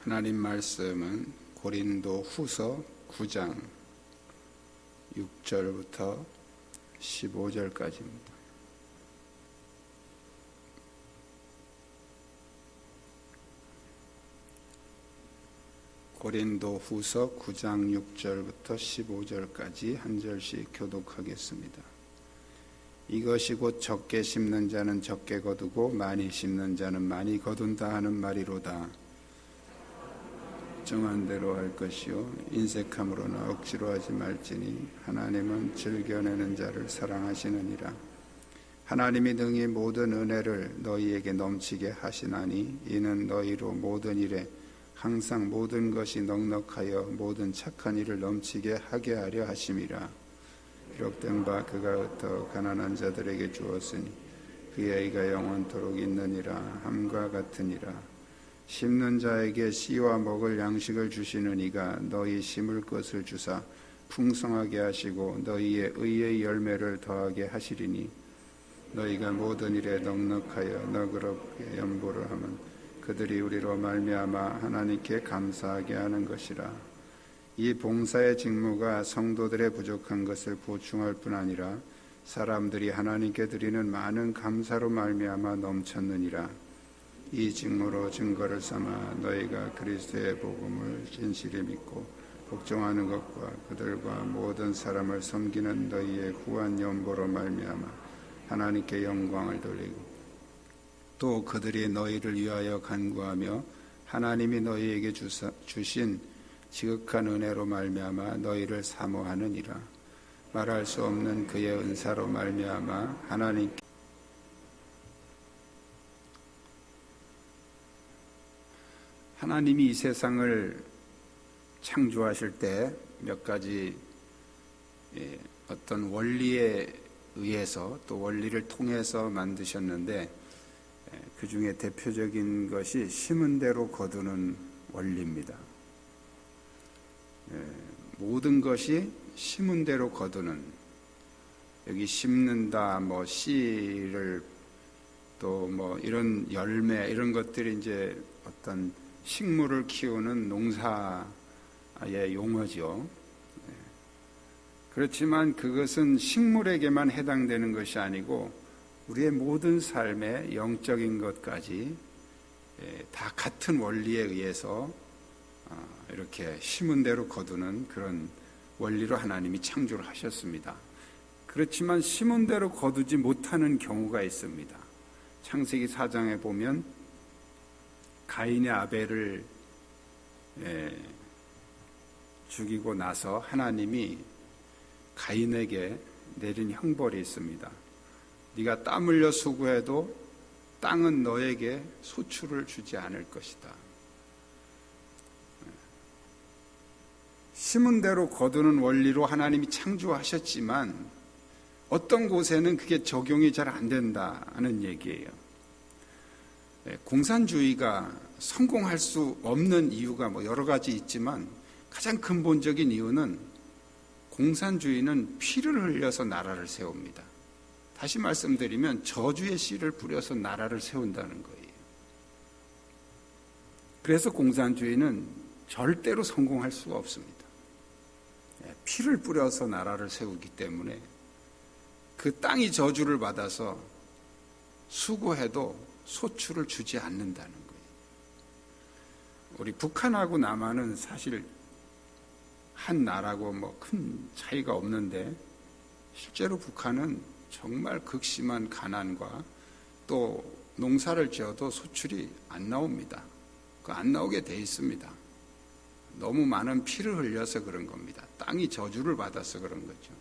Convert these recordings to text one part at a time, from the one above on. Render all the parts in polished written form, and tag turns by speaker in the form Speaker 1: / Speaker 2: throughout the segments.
Speaker 1: 하나님 말씀은 고린도 후서 9장 6절부터 15절까지입니다. 고린도 후서 9장 6절부터 15절까지 한 절씩 교독하겠습니다. 이것이 곧 적게 심는 자는 적게 거두고 많이 심는 자는 많이 거둔다 하는 말이로다. 정한 대로 할 것이요 인색함으로나 억지로 하지 말지니 하나님은 즐겨내는 자를 사랑하시느니라. 하나님이 능히 모든 은혜를 너희에게 넘치게 하시나니 이는 너희로 모든 일에 항상 모든 것이 넉넉하여 모든 착한 일을 넘치게 하게 하려 하심이라. 기록된 바 그가 더 가난한 자들에게 주었으니 그의 의가 영원토록 있느니라 함과 같으니라. 심는 자에게 씨와 먹을 양식을 주시는 이가 너희 심을 것을 주사 풍성하게 하시고 너희의 의의 열매를 더하게 하시리니 너희가 모든 일에 넉넉하여 너그럽게 연보를 하면 그들이 우리로 말미암아 하나님께 감사하게 하는 것이라. 이 봉사의 직무가 성도들의 부족한 것을 보충할 뿐 아니라 사람들이 하나님께 드리는 많은 감사로 말미암아 넘쳤느니라. 이 직무로 증거를 삼아 너희가 그리스도의 복음을 진실히 믿고 복종하는 것과 그들과 모든 사람을 섬기는 너희의 후한 연보로 말미암아 하나님께 영광을 돌리고 또 그들이 너희를 위하여 간구하며 하나님이 너희에게 주신 지극한 은혜로 말미암아 너희를 사모하느니라. 말할 수 없는 그의 은사로 말미암아 하나님이 이 세상을 창조하실 때 몇 가지 어떤 원리에 의해서 또 원리를 통해서 만드셨는데 그 중에 대표적인 것이 심은 대로 거두는 원리입니다. 모든 것이 심은 대로 거두는, 여기 심는다, 뭐 씨를 또 뭐 이런 열매 이런 것들이 이제 어떤 식물을 키우는 농사의 용어죠. 그렇지만 그것은 식물에게만 해당되는 것이 아니고 우리의 모든 삶의 영적인 것까지 다 같은 원리에 의해서 이렇게 심은 대로 거두는 그런 원리로 하나님이 창조를 하셨습니다. 그렇지만 심은 대로 거두지 못하는 경우가 있습니다. 창세기 4장에 보면 가인이 아벨을 죽이고 나서 하나님이 가인에게 내린 형벌이 있습니다. 네가 땀 흘려 수고해도 땅은 너에게 소출을 주지 않을 것이다. 심은 대로 거두는 원리로 하나님이 창조하셨지만 어떤 곳에는 그게 적용이 잘 안 된다는 얘기예요. 공산주의가 성공할 수 없는 이유가 뭐 여러 가지 있지만 가장 근본적인 이유는 공산주의는 피를 흘려서 나라를 세웁니다. 다시 말씀드리면 저주의 씨를 뿌려서 나라를 세운다는 거예요. 그래서 공산주의는 절대로 성공할 수가 없습니다. 피를 뿌려서 나라를 세우기 때문에 그 땅이 저주를 받아서 수고해도 소출을 주지 않는다는 거예요. 우리 북한하고 남한은 사실 한 나라고 뭐 큰 차이가 없는데 실제로 북한은 정말 극심한 가난과 또 농사를 지어도 소출이 안 나옵니다. 안 나오게 돼 있습니다. 너무 많은 피를 흘려서 그런 겁니다. 땅이 저주를 받아서 그런 거죠.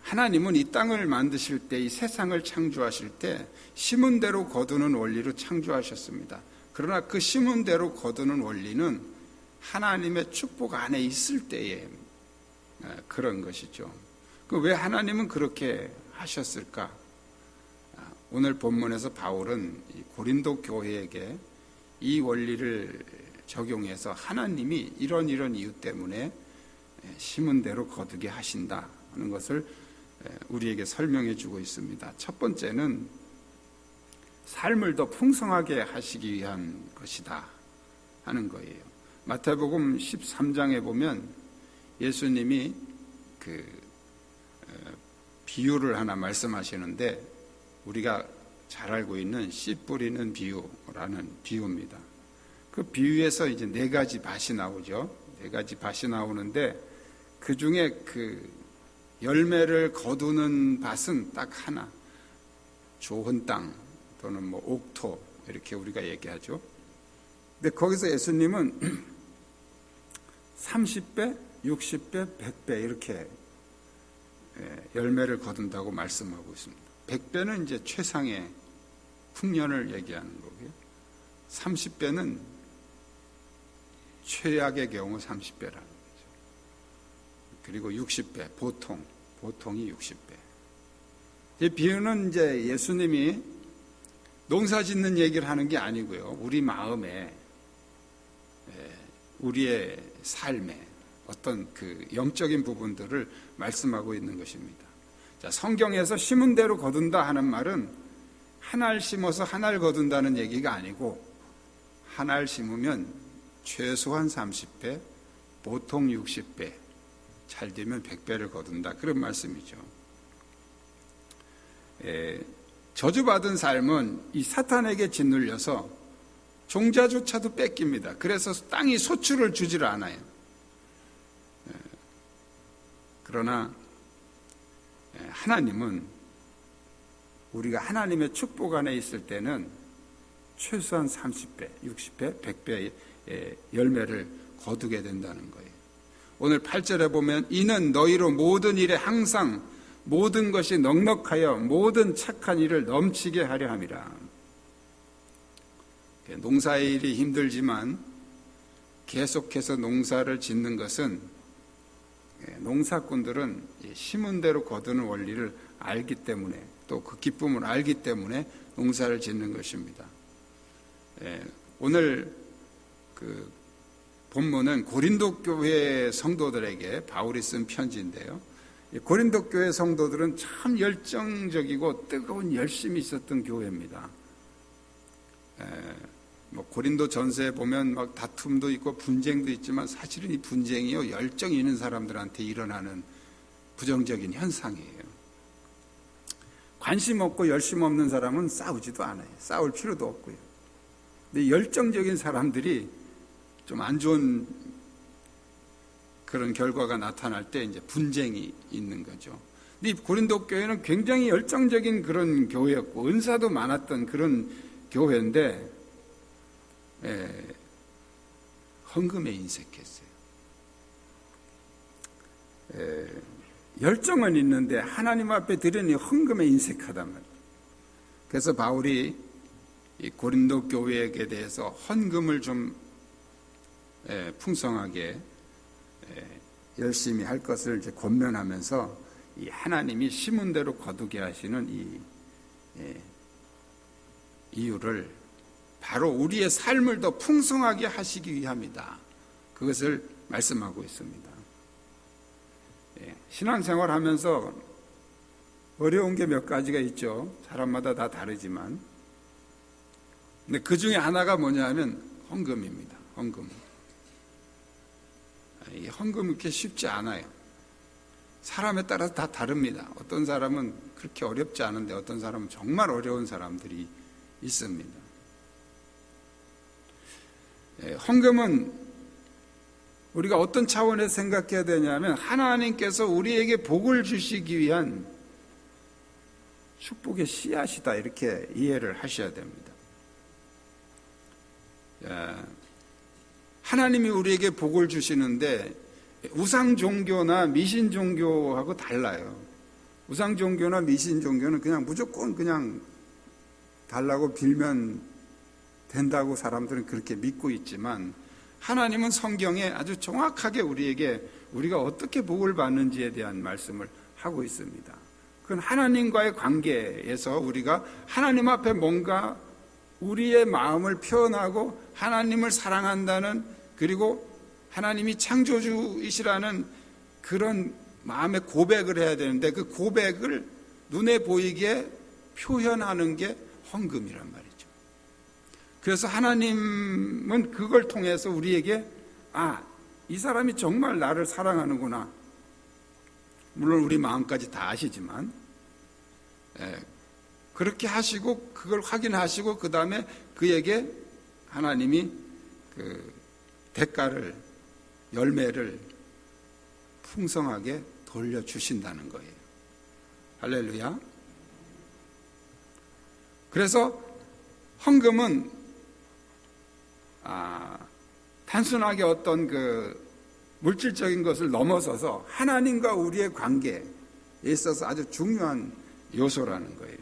Speaker 1: 하나님은 이 땅을 만드실 때, 이 세상을 창조하실 때 심은 대로 거두는 원리로 창조하셨습니다. 그러나 그 심은 대로 거두는 원리는 하나님의 축복 안에 있을 때에 그런 것이죠. 왜 하나님은 그렇게 하셨을까? 오늘 본문에서 바울은 고린도 교회에게 이 원리를 적용해서 하나님이 이런 이유 때문에 심은 대로 거두게 하신다는 것을 우리에게 설명해 주고 있습니다. 첫 번째는 삶을 더 풍성하게 하시기 위한 것이다 하는 거예요. 마태복음 13장에 보면 예수님이 비유를 하나 말씀하시는데, 우리가 잘 알고 있는 씨 뿌리는 비유라는 비유입니다. 그 비유에서 이제 4가지 밭이 나오죠. 4가지 밭이 나오는데, 그 중에 그 열매를 거두는 밭은 딱 하나, 좋은 땅 또는 뭐 옥토 이렇게 우리가 얘기하죠. 근데 거기서 예수님은 30배, 60배, 100배 이렇게 열매를 거둔다고 말씀하고 있습니다. 100배는 이제 최상의 풍년을 얘기하는 거고요. 30배는 최악의 경우 30배라는 거죠. 그리고 60배, 보통이 60배. 이 비유는 이제 예수님이 농사 짓는 얘기를 하는 게 아니고요. 우리 마음에, 우리의 삶에 어떤 그 영적인 부분들을 말씀하고 있는 것입니다. 자, 성경에서 심은 대로 거둔다 하는 말은 한 알 심어서 한 알 거둔다는 얘기가 아니고, 한 알 심으면 최소한 30배, 보통 60배, 잘 되면 100배를 거둔다, 그런 말씀이죠. 저주받은 삶은 이 사탄에게 짓눌려서 종자조차도 뺏깁니다. 그래서 땅이 소출을 주질 않아요. 그러나 하나님은 우리가 하나님의 축복 안에 있을 때는 최소한 30배, 60배, 100배의 열매를 거두게 된다는 거예요. 오늘 8절에 보면 이는 너희로 모든 일에 항상 모든 것이 넉넉하여 모든 착한 일을 넘치게 하려 함이라. 농사일이 힘들지만 계속해서 농사를 짓는 것은, 농사꾼들은 심은 대로 거두는 원리를 알기 때문에, 또 그 기쁨을 알기 때문에 농사를 짓는 것입니다. 오늘 그 본문은 고린도 교회 성도들에게 바울이 쓴 편지인데요. 고린도 교회 성도들은 참 열정적이고 뜨거운 열심이 있었던 교회입니다. 고린도 전서에 보면 막 다툼도 있고 분쟁도 있지만, 사실은 이 분쟁이요, 열정이 있는 사람들한테 일어나는 부정적인 현상이에요. 관심 없고 열심 없는 사람은 싸우지도 않아요. 싸울 필요도 없고요. 근데 열정적인 사람들이 좀 안 좋은 그런 결과가 나타날 때 이제 분쟁이 있는 거죠. 근데 이 고린도 교회는 굉장히 열정적인 그런 교회였고 은사도 많았던 그런 교회인데, 헌금에 인색했어요. 열정은 있는데 하나님 앞에 드리는 헌금에 인색하단 말이에요. 그래서 바울이 이 고린도 교회에 대해서 헌금을 좀 풍성하게 열심히 할 것을 이제 권면하면서, 이 하나님이 심은 대로 거두게 하시는 이 이유를 바로 우리의 삶을 더 풍성하게 하시기 위함이다, 그것을 말씀하고 있습니다. 신앙생활 하면서 어려운 게 몇 가지가 있죠. 사람마다 다 다르지만, 근데 그 중에 하나가 뭐냐 하면 헌금입니다. 헌금. 이 헌금 이렇게 쉽지 않아요. 사람에 따라서 다 다릅니다. 어떤 사람은 그렇게 어렵지 않은데 어떤 사람은 정말 어려운 사람들이 있습니다. 헌금은 우리가 어떤 차원에서 생각해야 되냐면, 하나님께서 우리에게 복을 주시기 위한 축복의 씨앗이다, 이렇게 이해를 하셔야 됩니다. 하나님이 우리에게 복을 주시는데 우상 종교나 미신 종교하고 달라요. 우상 종교나 미신 종교는 그냥 무조건 그냥 달라고 빌면 된다고 사람들은 그렇게 믿고 있지만, 하나님은 성경에 아주 정확하게 우리에게 우리가 어떻게 복을 받는지에 대한 말씀을 하고 있습니다. 그건 하나님과의 관계에서 우리가 하나님 앞에 뭔가 우리의 마음을 표현하고 하나님을 사랑한다는, 그리고 하나님이 창조주이시라는 그런 마음의 고백을 해야 되는데, 그 고백을 눈에 보이게 표현하는 게 헌금이란 말이죠. 그래서 하나님은 그걸 통해서 우리에게 이 사람이 정말 나를 사랑하는구나. 물론 우리 마음까지 다 아시지만 그렇게 하시고 그걸 확인하시고 그 다음에 그에게 하나님이 그 대가를, 열매를 풍성하게 돌려주신다는 거예요. 할렐루야. 그래서 헌금은 단순하게 어떤 그 물질적인 것을 넘어서서 하나님과 우리의 관계에 있어서 아주 중요한 요소라는 거예요.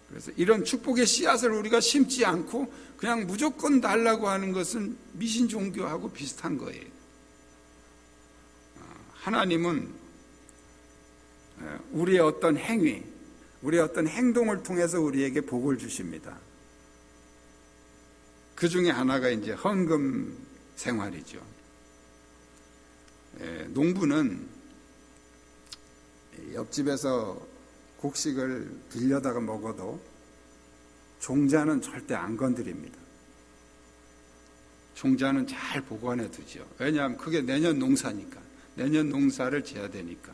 Speaker 1: 그래서 이런 축복의 씨앗을 우리가 심지 않고 그냥 무조건 달라고 하는 것은 미신 종교하고 비슷한 거예요. 하나님은 우리의 어떤 행위, 우리의 어떤 행동을 통해서 우리에게 복을 주십니다. 그 중에 하나가 이제 헌금 생활이죠. 농부는 옆집에서 곡식을 빌려다가 먹어도 종자는 절대 안 건드립니다. 종자는 잘 보관해 두죠. 왜냐하면 그게 내년 농사니까. 내년 농사를 지어야 되니까.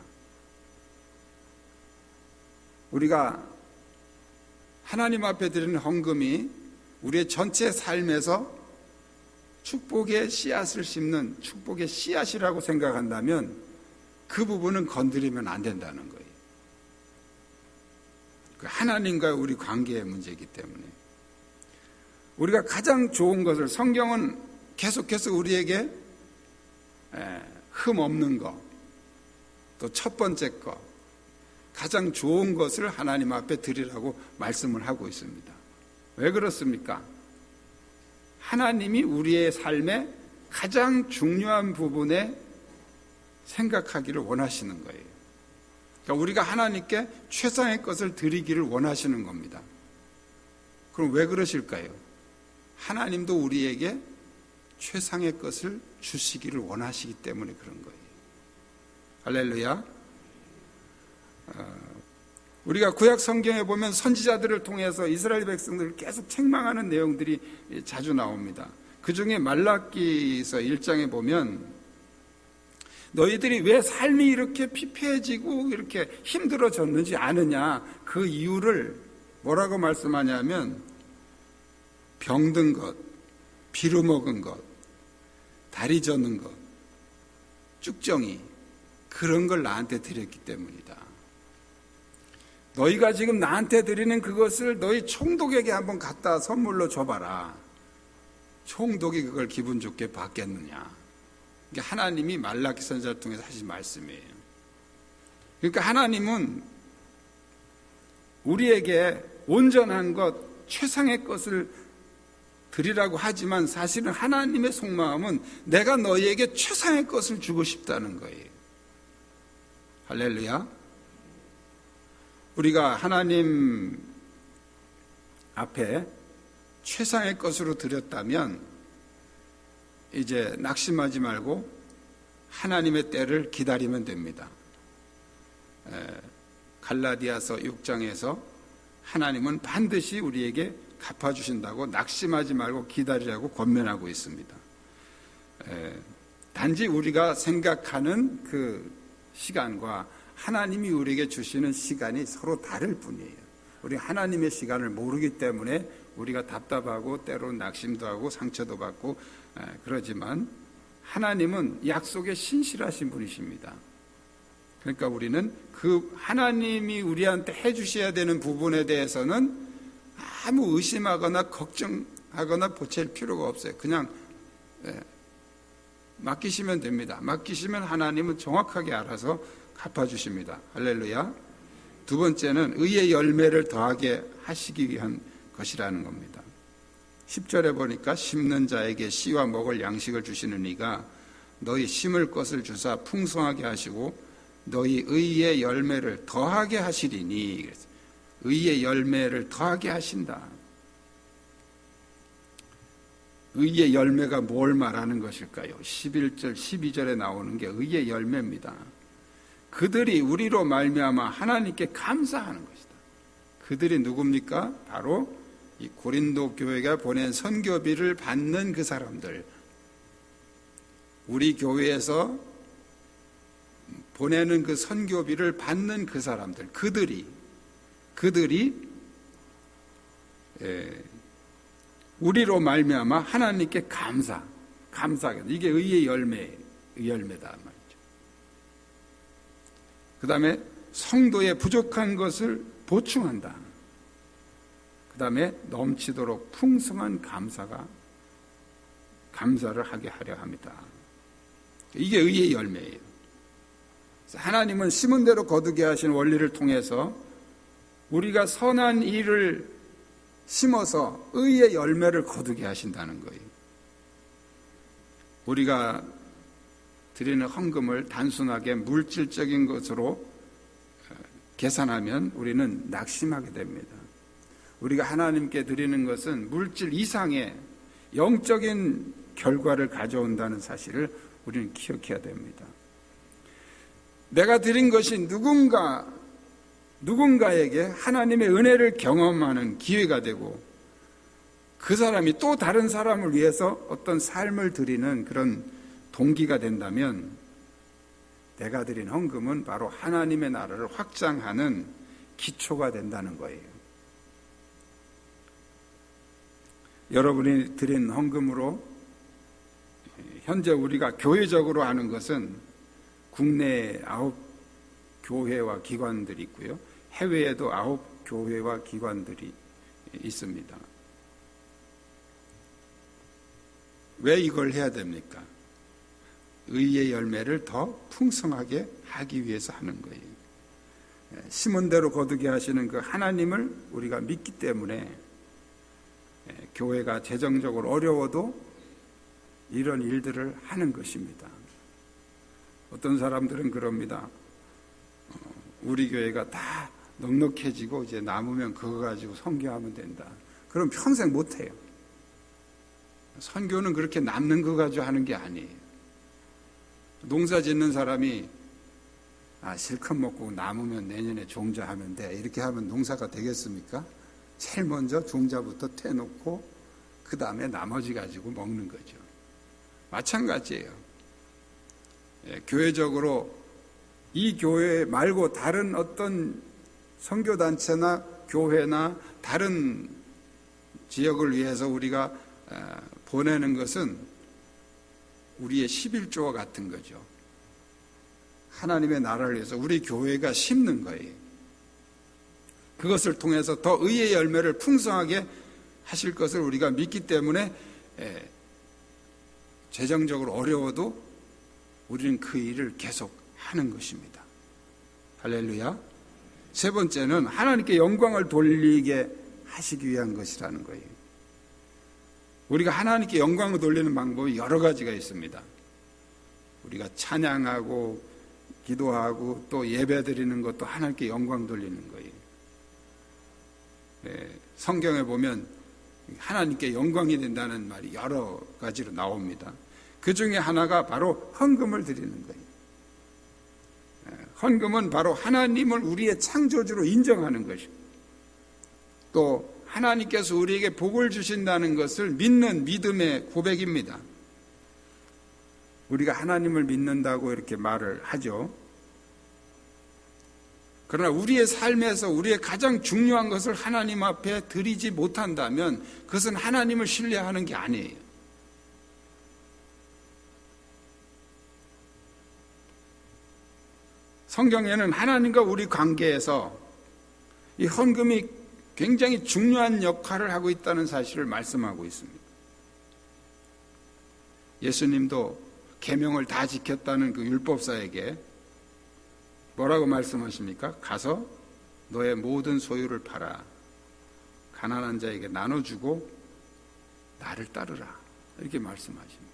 Speaker 1: 우리가 하나님 앞에 드리는 헌금이 우리의 전체 삶에서 축복의 씨앗을 심는 축복의 씨앗이라고 생각한다면 그 부분은 건드리면 안 된다는 거예요. 하나님과 우리 관계의 문제이기 때문에 우리가 가장 좋은 것을, 성경은 계속해서 우리에게 흠 없는 것, 또 첫 번째 것, 가장 좋은 것을 하나님 앞에 드리라고 말씀을 하고 있습니다. 왜 그렇습니까? 하나님이 우리의 삶의 가장 중요한 부분에 생각하기를 원하시는 거예요. 그러니까 우리가 하나님께 최상의 것을 드리기를 원하시는 겁니다. 그럼 왜 그러실까요? 하나님도 우리에게 최상의 것을 주시기를 원하시기 때문에 그런 거예요. 할렐루야. 우리가 구약 성경에 보면 선지자들을 통해서 이스라엘 백성들을 계속 책망하는 내용들이 자주 나옵니다. 그 중에 말라기서 1장에 보면 너희들이 왜 삶이 이렇게 피폐해지고 이렇게 힘들어졌는지 아느냐, 그 이유를 뭐라고 말씀하냐면 병든 것, 비루먹은 것, 다리 젖는 것, 쭉정이, 그런 걸 나한테 드렸기 때문이다. 너희가 지금 나한테 드리는 그것을 너희 총독에게 한번 갖다 선물로 줘봐라. 총독이 그걸 기분 좋게 받겠느냐. 이게 하나님이 말라기 선지자를 통해서 하신 말씀이에요. 그러니까 하나님은 우리에게 온전한 것, 최상의 것을 드리라고 하지만 사실은 하나님의 속마음은 내가 너희에게 최상의 것을 주고 싶다는 거예요. 할렐루야. 우리가 하나님 앞에 최상의 것으로 드렸다면 이제 낙심하지 말고 하나님의 때를 기다리면 됩니다. 갈라디아서 6장에서 하나님은 반드시 우리에게 갚아주신다고 낙심하지 말고 기다리라고 권면하고 있습니다. 단지 우리가 생각하는 그 시간과 하나님이 우리에게 주시는 시간이 서로 다를 뿐이에요. 우리 하나님의 시간을 모르기 때문에 우리가 답답하고 때로는 낙심도 하고 상처도 받고 그러지만 하나님은 약속에 신실하신 분이십니다. 그러니까 우리는 그 하나님이 우리한테 해주셔야 되는 부분에 대해서는 아무 의심하거나 걱정하거나 보챌 필요가 없어요. 그냥 맡기시면 됩니다. 맡기시면 하나님은 정확하게 알아서 갚아주십니다. 할렐루야. 두 번째는 의의 열매를 더하게 하시기 위한 것이라는 겁니다. 10절에 보니까 심는 자에게 씨와 먹을 양식을 주시는 이가 너희 심을 것을 주사 풍성하게 하시고 너희 의의 열매를 더하게 하시리니. 의의 열매를 더하게 하신다. 의의 열매가 뭘 말하는 것일까요? 11절, 12절에 나오는 게 의의 열매입니다. 그들이 우리로 말미암아 하나님께 감사하는 것이다. 그들이 누굽니까? 바로 이 고린도 교회가 보낸 선교비를 받는 그 사람들, 우리 교회에서 보내는 그 선교비를 받는 그 사람들, 그들이 우리로 말미암아 하나님께 감사하게, 이게 의의 열매다 말이죠. 그 다음에 성도의 부족한 것을 보충한다. 그 다음에 넘치도록 풍성한 감사를 하게 하려 합니다. 이게 의의 열매예요. 하나님은 심은 대로 거두게 하신 원리를 통해서 우리가 선한 일을 심어서 의의 열매를 거두게 하신다는 거예요. 우리가 드리는 헌금을 단순하게 물질적인 것으로 계산하면 우리는 낙심하게 됩니다. 우리가 하나님께 드리는 것은 물질 이상의 영적인 결과를 가져온다는 사실을 우리는 기억해야 됩니다. 내가 드린 것이 누군가에게 하나님의 은혜를 경험하는 기회가 되고 그 사람이 또 다른 사람을 위해서 어떤 삶을 드리는 그런 동기가 된다면 내가 드린 헌금은 바로 하나님의 나라를 확장하는 기초가 된다는 거예요. 여러분이 드린 헌금으로 현재 우리가 교회적으로 하는 것은 국내에 9 교회와 기관들이 있고요. 해외에도 9 교회와 기관들이 있습니다. 왜 이걸 해야 됩니까? 의의 열매를 더 풍성하게 하기 위해서 하는 거예요. 심은 대로 거두게 하시는 그 하나님을 우리가 믿기 때문에 교회가 재정적으로 어려워도 이런 일들을 하는 것입니다. 어떤 사람들은 그럽니다. 우리 교회가 다 넉넉해지고 이제 남으면 그거 가지고 선교하면 된다. 그럼 평생 못해요. 선교는 그렇게 남는 거 가지고 하는 게 아니에요. 농사 짓는 사람이 실컷 먹고 남으면 내년에 종자하면 돼. 이렇게 하면 농사가 되겠습니까? 제일 먼저 종자부터 떼놓고 그 다음에 나머지 가지고 먹는 거죠. 마찬가지예요. 교회적으로 이 교회 말고 다른 어떤 선교단체나 교회나 다른 지역을 위해서 우리가 보내는 것은 우리의 11조와 같은 거죠. 하나님의 나라를 위해서 우리 교회가 심는 거예요. 그것을 통해서 더 의의 열매를 풍성하게 하실 것을 우리가 믿기 때문에 재정적으로 어려워도 우리는 그 일을 계속 하는 것입니다. 할렐루야. 세 번째는 하나님께 영광을 돌리게 하시기 위한 것이라는 거예요. 우리가 하나님께 영광을 돌리는 방법이 여러 가지가 있습니다. 우리가 찬양하고 기도하고 또 예배 드리는 것도 하나님께 영광 돌리는 거예요. 성경에 보면 하나님께 영광이 된다는 말이 여러 가지로 나옵니다. 그 중에 하나가 바로 헌금을 드리는 거예요. 헌금은 바로 하나님을 우리의 창조주로 인정하는 것이고 또 하나님께서 우리에게 복을 주신다는 것을 믿는 믿음의 고백입니다. 우리가 하나님을 믿는다고 이렇게 말을 하죠. 그러나 우리의 삶에서 우리의 가장 중요한 것을 하나님 앞에 드리지 못한다면 그것은 하나님을 신뢰하는 게 아니에요. 성경에는 하나님과 우리 관계에서 이 헌금이 굉장히 중요한 역할을 하고 있다는 사실을 말씀하고 있습니다. 예수님도 계명을 다 지켰다는 그 율법사에게 뭐라고 말씀하십니까? 가서 너의 모든 소유를 팔아 가난한 자에게 나눠주고 나를 따르라 이렇게 말씀하십니다.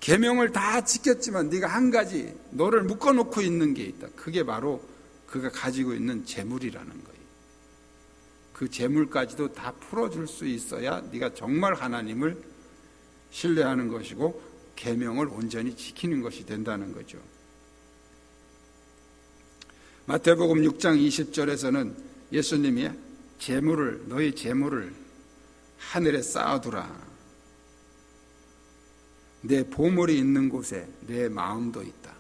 Speaker 1: 계명을 다 지켰지만 네가 한 가지 너를 묶어놓고 있는 게 있다. 그게 바로 그가 가지고 있는 재물이라는 거예요. 그 재물까지도 다 풀어줄 수 있어야 네가 정말 하나님을 신뢰하는 것이고 계명을 온전히 지키는 것이 된다는 거죠. 마태복음 6장 20절에서는 예수님이 너희 재물을 하늘에 쌓아두라. 내 보물이 있는 곳에 내 마음도 있다.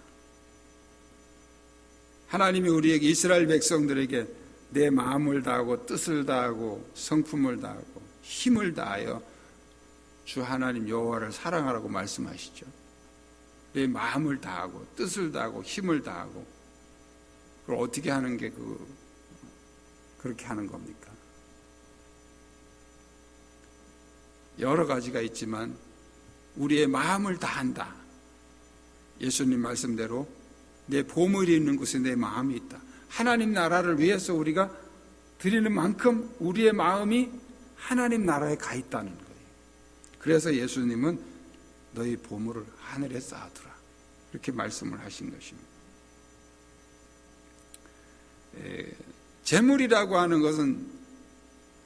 Speaker 1: 하나님이 우리에게, 이스라엘 백성들에게 내 마음을 다하고 뜻을 다하고 성품을 다하고 힘을 다하여 주 하나님 여호와를 사랑하라고 말씀하시죠. 내 마음을 다하고 뜻을 다하고 힘을 다하고. 그걸 어떻게 하는 게 그렇게 하는 겁니까? 여러 가지가 있지만 우리의 마음을 다한다. 예수님 말씀대로 내 보물이 있는 곳에 내 마음이 있다. 하나님 나라를 위해서 우리가 드리는 만큼 우리의 마음이 하나님 나라에 가 있다는 거예요. 그래서 예수님은 너희 보물을 하늘에 쌓아두라, 이렇게 말씀을 하신 것입니다. 재물이라고 하는 것은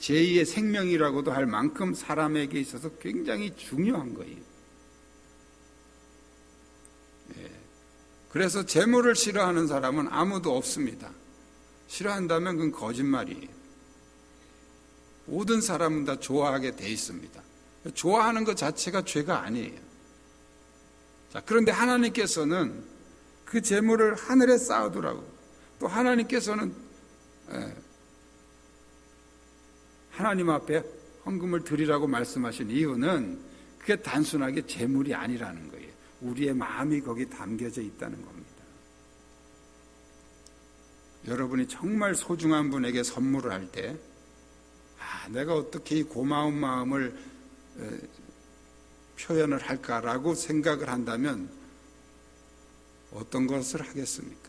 Speaker 1: 제2의 생명이라고도 할 만큼 사람에게 있어서 굉장히 중요한 거예요. 그래서 재물을 싫어하는 사람은 아무도 없습니다. 싫어한다면 그건 거짓말이에요. 모든 사람은 다 좋아하게 돼 있습니다. 좋아하는 것 자체가 죄가 아니에요. 자, 그런데 하나님께서는 그 재물을 하늘에 쌓아두라고, 또 하나님께서는 하나님 앞에 헌금을 드리라고 말씀하신 이유는 그게 단순하게 재물이 아니라는 거예요. 우리의 마음이 거기 담겨져 있다는 겁니다. 여러분이 정말 소중한 분에게 선물을 할 때, 내가 어떻게 이 고마운 마음을 표현을 할까라고 생각을 한다면 어떤 것을 하겠습니까?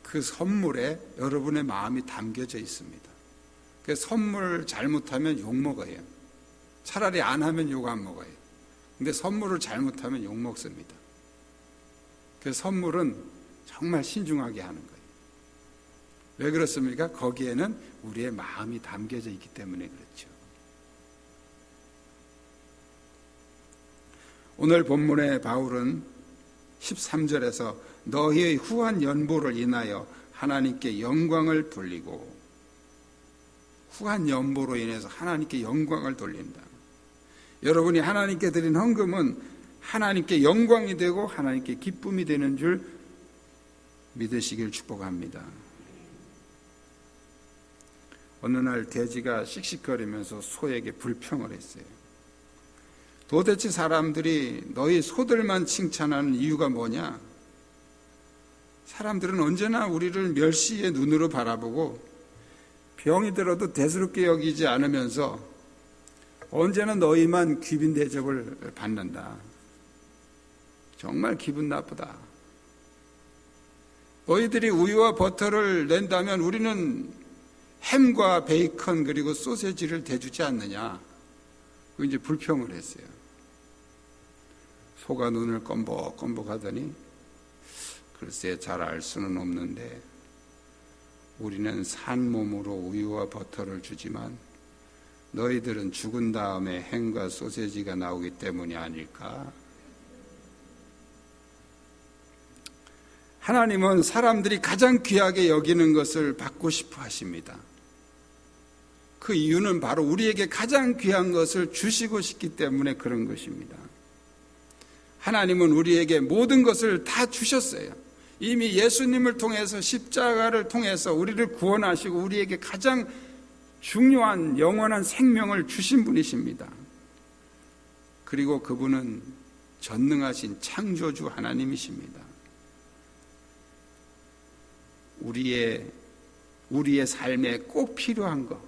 Speaker 1: 그 선물에 여러분의 마음이 담겨져 있습니다. 그 선물 잘못하면 욕먹어요. 차라리 안 하면 욕 안 먹어요. 근데 선물을 잘못하면 욕 먹습니다. 그 선물은 정말 신중하게 하는 거예요. 왜 그렇습니까? 거기에는 우리의 마음이 담겨져 있기 때문에 그렇죠. 오늘 본문의 바울은 13절에서 너희의 후한 연보를 인하여 하나님께 영광을 돌리고, 후한 연보로 인해서 하나님께 영광을 돌린다. 여러분이 하나님께 드린 헌금은 하나님께 영광이 되고 하나님께 기쁨이 되는 줄 믿으시길 축복합니다. 어느 날 돼지가 씩씩거리면서 소에게 불평을 했어요. 도대체 사람들이 너희 소들만 칭찬하는 이유가 뭐냐? 사람들은 언제나 우리를 멸시의 눈으로 바라보고 병이 들어도 대수롭게 여기지 않으면서 언제나 너희만 귀빈 대접을 받는다. 정말 기분 나쁘다. 너희들이 우유와 버터를 낸다면 우리는 햄과 베이컨 그리고 소세지를 대주지 않느냐. 그 이제 불평을 했어요. 소가 눈을 껌벅껌벅 하더니 글쎄 잘 알 수는 없는데 우리는 산 몸으로 우유와 버터를 주지만 너희들은 죽은 다음에 햄과 소세지가 나오기 때문이 아닐까? 하나님은 사람들이 가장 귀하게 여기는 것을 받고 싶어 하십니다. 그 이유는 바로 우리에게 가장 귀한 것을 주시고 싶기 때문에 그런 것입니다. 하나님은 우리에게 모든 것을 다 주셨어요. 이미 예수님을 통해서, 십자가를 통해서 우리를 구원하시고 우리에게 가장 중요한 영원한 생명을 주신 분이십니다. 그리고 그분은 전능하신 창조주 하나님이십니다. 우리의 삶에 꼭 필요한 것,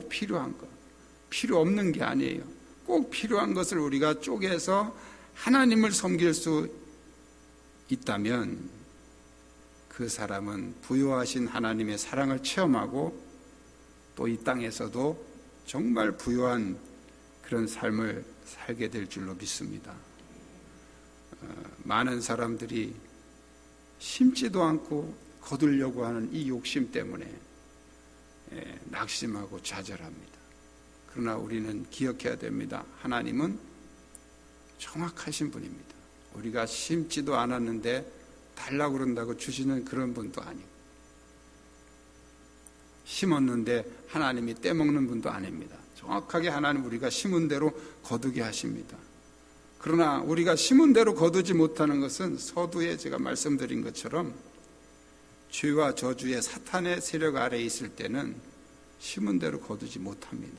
Speaker 1: 필요 없는 게 아니에요. 꼭 필요한 것을 우리가 쪼개서 하나님을 섬길 수 있다면 그 사람은 부유하신 하나님의 사랑을 체험하고 또 이 땅에서도 정말 부유한 그런 삶을 살게 될 줄로 믿습니다. 많은 사람들이 심지도 않고 거두려고 하는 이 욕심 때문에 낙심하고 좌절합니다. 그러나 우리는 기억해야 됩니다. 하나님은 정확하신 분입니다. 우리가 심지도 않았는데 달라고 그런다고 주시는 그런 분도 아니고, 심었는데 하나님이 떼먹는 분도 아닙니다. 정확하게 하나님 우리가 심은 대로 거두게 하십니다. 그러나 우리가 심은 대로 거두지 못하는 것은 서두에 제가 말씀드린 것처럼 죄와 저주의 사탄의 세력 아래에 있을 때는 심은 대로 거두지 못합니다.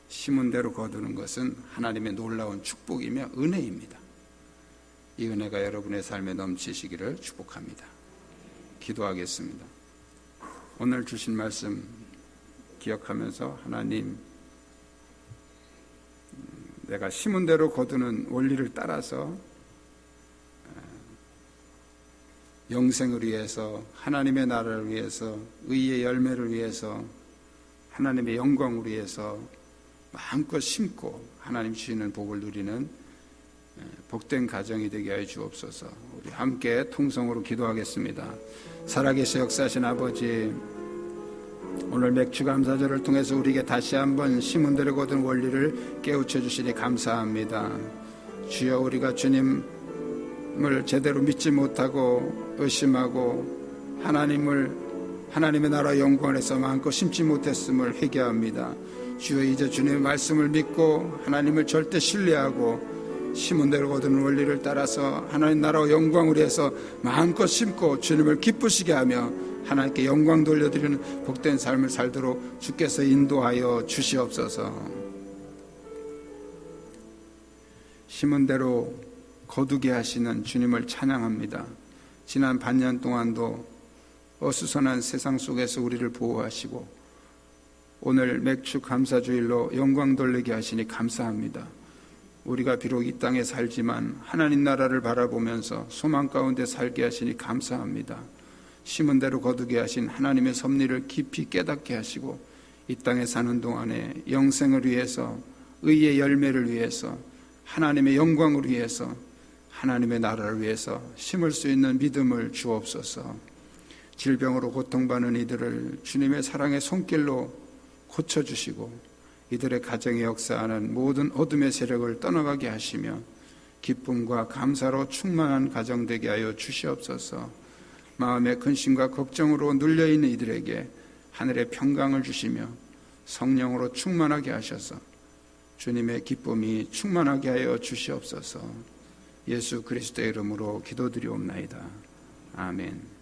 Speaker 1: 심은 대로 거두는 것은 하나님의 놀라운 축복이며 은혜입니다. 이 은혜가 여러분의 삶에 넘치시기를 축복합니다. 기도하겠습니다. 오늘 주신 말씀 기억하면서 하나님, 내가 심은 대로 거두는 원리를 따라서 영생을 위해서, 하나님의 나라를 위해서, 의의 열매를 위해서, 하나님의 영광을 위해서 마음껏 심고 하나님 주시는 복을 누리는 복된 가정이 되게 하여 주옵소서. 우리 함께 통성으로 기도하겠습니다. 살아계신 역사하신 아버지, 오늘 맥주감사절을 통해서 우리에게 다시 한번 심은 대로 거둔 원리를 깨우쳐 주시니 감사합니다. 주여, 우리가 주님을 제대로 믿지 못하고 의심하고 하나님의 나라 영광에서 마음껏 심지 못했음을 회개합니다. 주여, 이제 주님의 말씀을 믿고 하나님을 절대 신뢰하고 심은 대로 거두는 원리를 따라서 하나님 나라와 영광을 위해서 마음껏 심고 주님을 기쁘시게 하며 하나님께 영광 돌려드리는 복된 삶을 살도록 주께서 인도하여 주시옵소서. 심은 대로 거두게 하시는 주님을 찬양합니다. 지난 반년 동안도 어수선한 세상 속에서 우리를 보호하시고 오늘 맥주 감사주일로 영광 돌리게 하시니 감사합니다. 우리가 비록 이 땅에 살지만 하나님 나라를 바라보면서 소망 가운데 살게 하시니 감사합니다. 심은 대로 거두게 하신 하나님의 섭리를 깊이 깨닫게 하시고 이 땅에 사는 동안에 영생을 위해서, 의의 열매를 위해서, 하나님의 영광을 위해서, 하나님의 나라를 위해서 심을 수 있는 믿음을 주옵소서. 질병으로 고통받는 이들을 주님의 사랑의 손길로 고쳐주시고 이들의 가정에 역사하는 모든 어둠의 세력을 떠나가게 하시며 기쁨과 감사로 충만한 가정 되게 하여 주시옵소서. 마음의 근심과 걱정으로 눌려있는 이들에게 하늘의 평강을 주시며 성령으로 충만하게 하셔서 주님의 기쁨이 충만하게 하여 주시옵소서. 예수 그리스도의 이름으로 기도드리옵나이다. 아멘.